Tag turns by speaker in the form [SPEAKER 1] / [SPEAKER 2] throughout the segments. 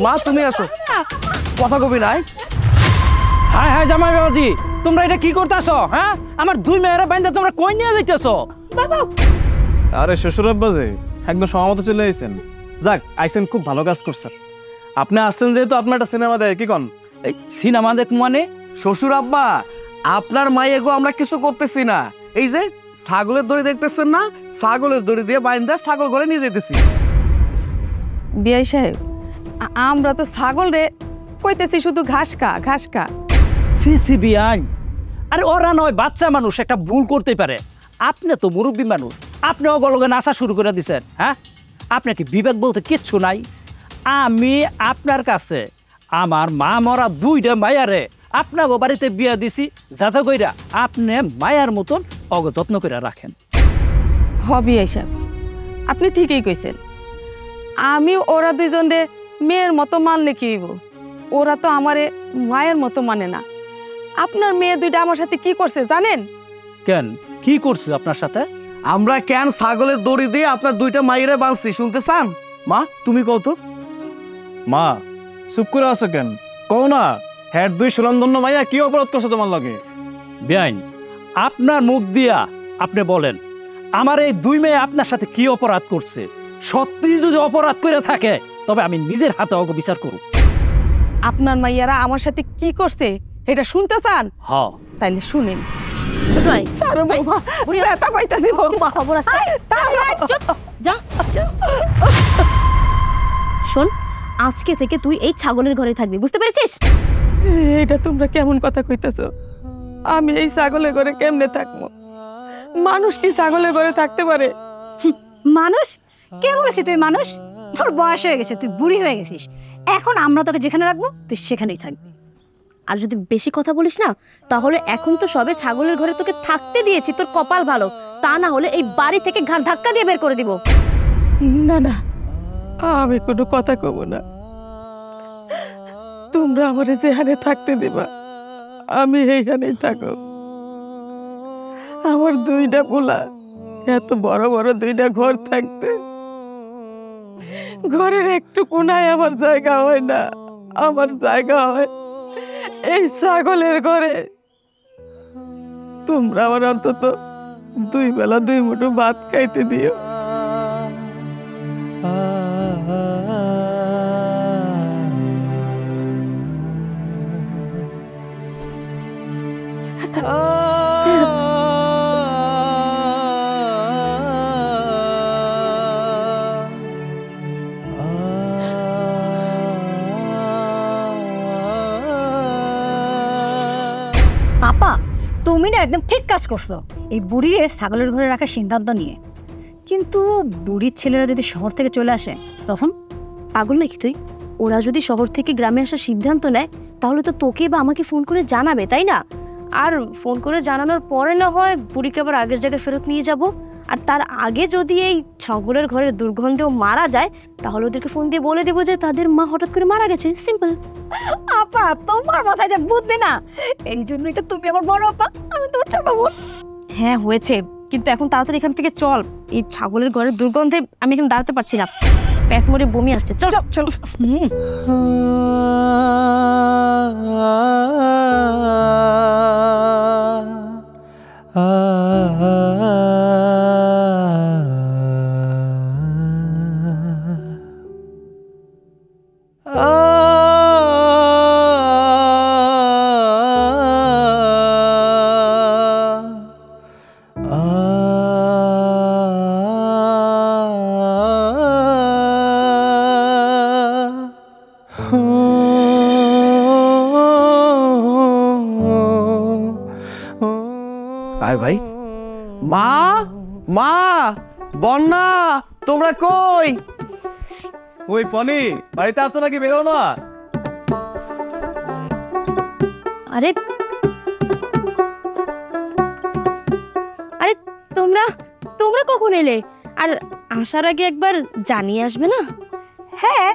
[SPEAKER 1] মা তুমি আসো, কথা কবি নাই।
[SPEAKER 2] হ্যাঁ হ্যাঁ জামাই বাবাজি, তোমরা এটা কি করতেছো? হ্যাঁ, আমার দুই মেয়েরা বাইন্দা তোমরা কই নিয়ে যাইতেছো?
[SPEAKER 3] আরে শ্বশুর আব্বাজি একদম সময় মতো চলে আইছেন। যাক আইছেন, খুব ভালো কাজ করছেন। আপনি আসছেন যেহেতু আপনার একটা সিনেমা দেয়, কি কন?
[SPEAKER 2] এই সিনেমা দেখ মানে?
[SPEAKER 1] শ্বশুর আব্বা, আপনার মাইয়ে গো আমরা কিছু করতেছি না। এই যে ছাগলের দড়ি দেখতেছেন না, ছাগলের দড়ি দিয়ে বাইন্দা ছাগল ঘরে নিয়ে যেতেছি।
[SPEAKER 4] বিআই সাহেব, আমরা তো ছাগল রে কইতেছি শুধু ঘাস খা ঘাস খা।
[SPEAKER 2] সিসিবি আইন। আরে ওরা নয়, বাচ্চা মানুষ, একটা ভুল করতে পারে। আপনি তো মুরব্বী মানুষ, আপনি অগলগে নাচা শুরু করে দিচ্ছেন। হ্যাঁ, আপনার কি বিবেক বলতে কিচ্ছু নাই? আমি আপনার কাছে আমার মা মরা দুইটা মায়ারে আপনার বাড়িতে বিয়া দিছি, যাতে কইরা আপনি মায়ার মতন অগ যত্ন করে রাখেন।
[SPEAKER 4] হ বিআই সাহেব, আপনি ঠিকই কইছেন। আমি ওরা দুইজনে মেয়ের মতো মানলে কি হইব? ওরা তো আমারে মায়ের মতো মানে না। আপনার মেয়ে দুইটা আমার সাথে কি করছে জানেন?
[SPEAKER 2] কেন, কি করছে আপনার সাথে?
[SPEAKER 1] আমরা কেন ছাগলের দড়ি দিয়ে আপনার দুইটা মাইরে বাঁধছি শুনতে চান? মা তুমি কত?
[SPEAKER 3] মা চুপ করে আছো কেন? কও না, হ্যাঁ দুই সুলন্ধন্য মাইয়া কি অপরাধ করছে তোমার লগে?
[SPEAKER 2] বেআইন, আপনার মুখ দিয়া আপনি বলেন, আমার এই দুই মেয়ে আপনার সাথে কি অপরাধ করছে? সত্যি যদি অপরাধ করে থাকে তবে আমি নিজের হাতে অগ বিচার করব।
[SPEAKER 4] আপনার মাইয়ারা আমার সাথে কি করছে এটা শুনতে চান?
[SPEAKER 2] হ,
[SPEAKER 4] তাইলে শুনেন।
[SPEAKER 5] ছোট ভাই,
[SPEAKER 4] সারো বাবা, ব্যথা পাইতাছি বাবা।
[SPEAKER 5] খবর আছে। যা শোন, আজকে থেকে তুই এই ছাগলের ঘরে থাকবি, বুঝতে পেরেছিস?
[SPEAKER 4] এটা তোমরা কেমন কথা কইতাছো? আমি এই ছাগলের ঘরে কেমনে থাকবো? মানুষ কি ছাগলের ঘরে থাকতে পারে?
[SPEAKER 6] মানুষ? কে বলেছি তুই মানুষ? তোর বয়স হয়ে গেছে, তুই বুড়ি হয়ে গেছিস। এখন আমরা তোকে যেখানে রাখবো তুই সেখানেই থাকবি।
[SPEAKER 5] আর যদি বেশি কথা বলিস না, তাহলে এখন তো সবে ছাগলের ঘরে তোকে থাকতে দিয়েছি, তোর কপাল ভালো। তা না হলে এই বাড়ি থেকে ঘাড় ধাক্কা দিয়ে বের করে দিব।
[SPEAKER 4] না না, আমি কোনো কথা কব না। তোমরা আমার যেখানে থাকতে দিবা আমি এইখানেই থাকো। আমার দুইটা পোলা, এত বড় বড় দুইটা ঘর থাকতে ঘরের একটু কোনায় আমার জায়গা হয় না। আমার জায়গা হয় এই ছাগলের ঘরে। তোমরা আমার অন্তত দুই বেলা দুই মুঠো ভাত খাইতে দিও।
[SPEAKER 6] আপা, তুমি না একদম ঠিক কাজ করছো এই বুড়ির ছাগলের ঘরে রাখার সিদ্ধান্ত নিয়ে। কিন্তু বুড়ির ছেলেরা যদি শহর থেকে চলে আসে তখন?
[SPEAKER 5] পাগল নাকি তুই? ওরা যদি শহর থেকে গ্রামে আসার সিদ্ধান্ত নেয় তাহলে তো তোকে বা আমাকে ফোন করে জানাবে, তাই না? আর ফোন করে জানানোর পরে না হয় বুড়িকে আবার আগের জায়গায় ফেরত নিয়ে যাব। আর তার আগে যদি এই ছাগলের ঘরের দুর্গন্ধেও মারা যায় তাহলে ওদেরকে ফোন দিয়ে বলে দেবো যে তাদের মা হঠাৎ করে মারা গেছে। সিম্পল।
[SPEAKER 6] আপা, তোমার মাথায় যে বুদ্ধি না, এই জন্যই তো তুমি আমার বড় আপা, আমি তোমার ছোট বোন।
[SPEAKER 5] হ্যাঁ হয়েছে, কিন্তু এখন তাড়াতাড়ি এখান থেকে চল। এই ছাগলের ঘরের দুর্গন্ধে আমি এখানে দাঁড়াতে পারছি না, পেট মরে বমি আসছে। চল চল।
[SPEAKER 1] আয় ভাই। মা, মা, বন্যা, তোমরা কই?
[SPEAKER 3] ওই ফনি, বাড়িতে আসছো নাকি? বেরো না।
[SPEAKER 5] আরে আরে তোমরা তোমরা কখন এলে? আর আসার আগে একবার জানিয়ে আসবে না?
[SPEAKER 6] হ্যাঁ,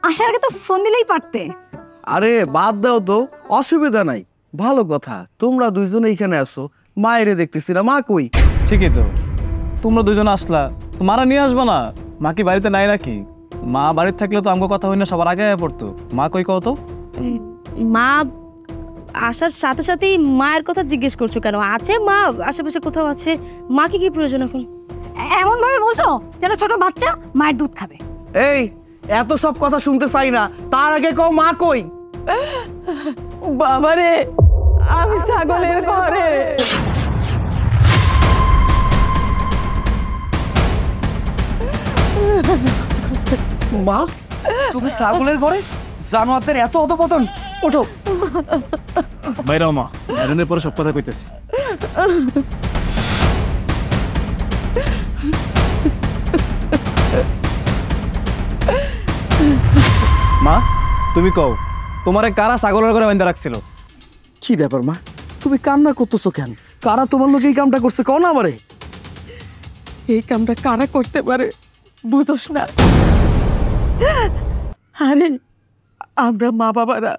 [SPEAKER 6] আসার আগে তো ফোন দিলেই পারতে।
[SPEAKER 1] আরে বাদ দাও তো, অসুবিধা নাই। ভালো কথা, তোমরা দুইজনে এখানে আসো, মায়েরে দেখতেছি না। মা কই?
[SPEAKER 3] ঠিকই তো, তোমরা দুজন আসলা তো মারা নিয়ে আসবা না? মা কি বাড়িতে নাই নাকি? মা বাড়িতে থাকলে তো আমগো কথা হই না, সবার আগে পড়তো। মা কই কও তো?
[SPEAKER 5] মা আসার সাথে সাথেই মায়ের কথা জিজ্ঞেস করছো কেন? আছে মা আশেপাশে কোথাও আছে, মাকে কি প্রয়োজন এখন?
[SPEAKER 6] এমন ভাবে বলছো যেন ছোট বাচ্চা মায়ের দুধ খাবে।
[SPEAKER 1] এই এত সব কথা শুনতে চাই না, তার আগে কও মা কই?
[SPEAKER 4] বাবারে, আমি ছাগলের ঘরে।
[SPEAKER 1] মা তুমি ছাগলের ঘরে? জানোয়ারদের এত অধপতন! ওঠো।
[SPEAKER 3] বাইরাও মা, আয়রনের পরে সব কথা কইতেছি। মা তুমি কও, তোমারে কারা ছাগলের ঘরে বাঁধা রাখছিল?
[SPEAKER 1] কি ব্যাপার মা, তুমি কান্না করতেছো কেন? কারা তোমার লোক এই কামটা করছে কও না আমারে?
[SPEAKER 4] এই কামটা কারা করতে পারে বুঝোস না? আরে আমরা মা বাবারা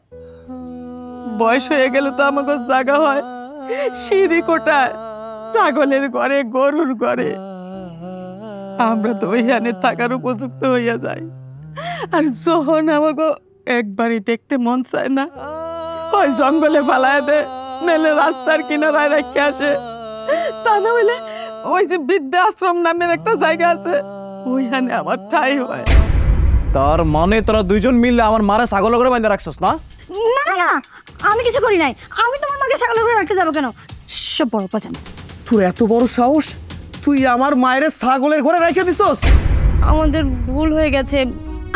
[SPEAKER 4] বয়স হয়ে গেলে তো আমাকে জায়গা হয় সিঁড়ি কোটায়, ছাগলের ঘরে, গরুর ঘরে। আমরা তো ওইখানে থাকার উপযুক্ত হইয়া যাই। আর যখন আমাকে একবারই দেখতে মন চায় না, হয় জঙ্গলে পালায় দে, নাহলে রাস্তার কিনারায় রেখে আসে। তা না হইলে ওই যে বৃদ্ধা আশ্রম নামের একটা জায়গা আছে, ওইখানে আমার ঠাই হয়।
[SPEAKER 3] তার মানে তোরা দুইজন মিললে আমার মারা ছাগলের ঘরে বাঁধা রাখছস না?
[SPEAKER 6] না না, আমি কিছু করি নাই। আমি তোমার মাকে ছাগলের ঘরে রাখতে যাবো কেন? সব বড় পাচান।
[SPEAKER 1] তোর এত বড় সাহস, তুই আমার মায়ের ছাগলের ঘরে রেখে দিছস?
[SPEAKER 5] আমাদের ভুল হয়ে গেছে,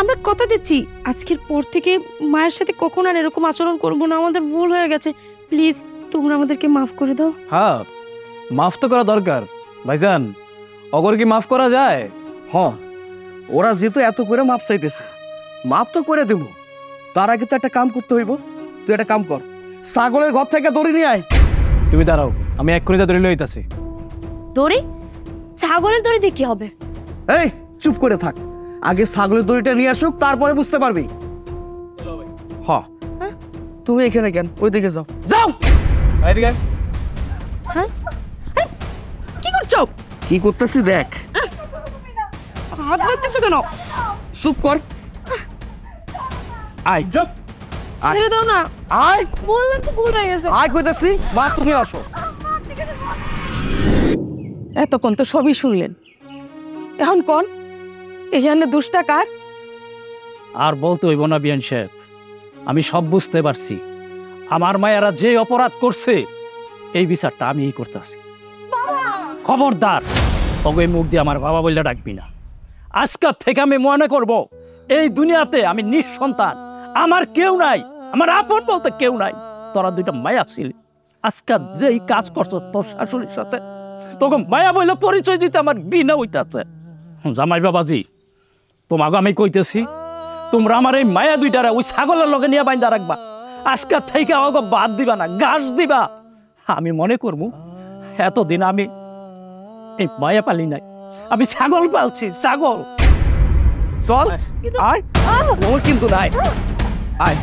[SPEAKER 5] আমরা কথা দিচ্ছি আজকের পর থেকে মায়ের সাথে কখন আর এরকম আচরণ করবো না। আমাদের ভুল হয়ে গেছে, প্লিজ তোমরা আমাদেরকে মাফ করে দাও।
[SPEAKER 3] হ্যাঁ, মাফ তো করা দরকার ভাইজান। অগর কি মাফ করা যায়?
[SPEAKER 1] হ, ওরা যেহেতু এত করে মাপ চাইতেছে, মাপ তো করে দেব। তার আগে তো একটা কাম করতে হইব। তুই একটা কাম কর, ছাগলের ঘর থেকে দড়ি নিয়ে আয়।
[SPEAKER 3] তুমি দাঁড়াও, আমি এক করে যা ধরে লইতাছি।
[SPEAKER 5] দড়ি? ছাগলের দড়ি দিয়ে কি হবে?
[SPEAKER 1] এই চুপ করে থাক, আগে ছাগলের দড়িটা নিয়ে আসুক, তারপরে বুঝতে পারবি। হ, তুমি এখানে কেন? ওইদিকে যাও, যাও।
[SPEAKER 3] এদিকে
[SPEAKER 5] কি করছো?
[SPEAKER 1] কি করতেছি দেখ।
[SPEAKER 5] হাত ধরতেছো কেন?
[SPEAKER 1] চুপ কর। আয়,
[SPEAKER 3] চুপ।
[SPEAKER 1] আয়।
[SPEAKER 5] ছেড়ে দাও না,
[SPEAKER 1] আয়,
[SPEAKER 5] বললাম তো ভুল হয়ে গেছে।
[SPEAKER 1] আয় কইতেছি। মা তুমি আসো।
[SPEAKER 4] এতক্ষণ তো সবই শুনলেন, এখন কোন এখানে দুষ্টা কার?
[SPEAKER 2] আর বলতে হইব না বিয়ান সাহেব, আমি সব বুঝতে পারছি। আমার মায়েরা যে অপরাধ করছে এই বিচারটা আমিই করতেছি। খবরদার ওকে মুখ দিয়ে আমার বাবা বললে ডাকবি না। আজকাল থেকে আমি মনে করব এই দুনিয়াতে আমি নিঃসন্তান, আমার কেউ নাই, আমার আপন বলতে কেউ নাই। তোরা দুইটা মায়া ছিলি, আজকাল যেই কাজ করছো তোর শাশুড়ির সাথে, তখন মায়া বললে পরিচয় দিতে আমার ঘৃণা হইতাছে। জামাই বাবাজি, তোমাকে আমি কইতেছি, তোমরা আমার এই মায়া দুইটারে ওই ছাগলের লগে নিয়ে বাইন্দা রাখবা। আজকাল থেকে আমাকে বাদ দিবা না, ঘাস দিবা। আমি মনে করবো এতদিন আমি এই মায়া পালি নাই, আমি ছাগল পালছি, ছাগল।
[SPEAKER 1] চল, আয়। ওর কিন্তু নাই। আয়।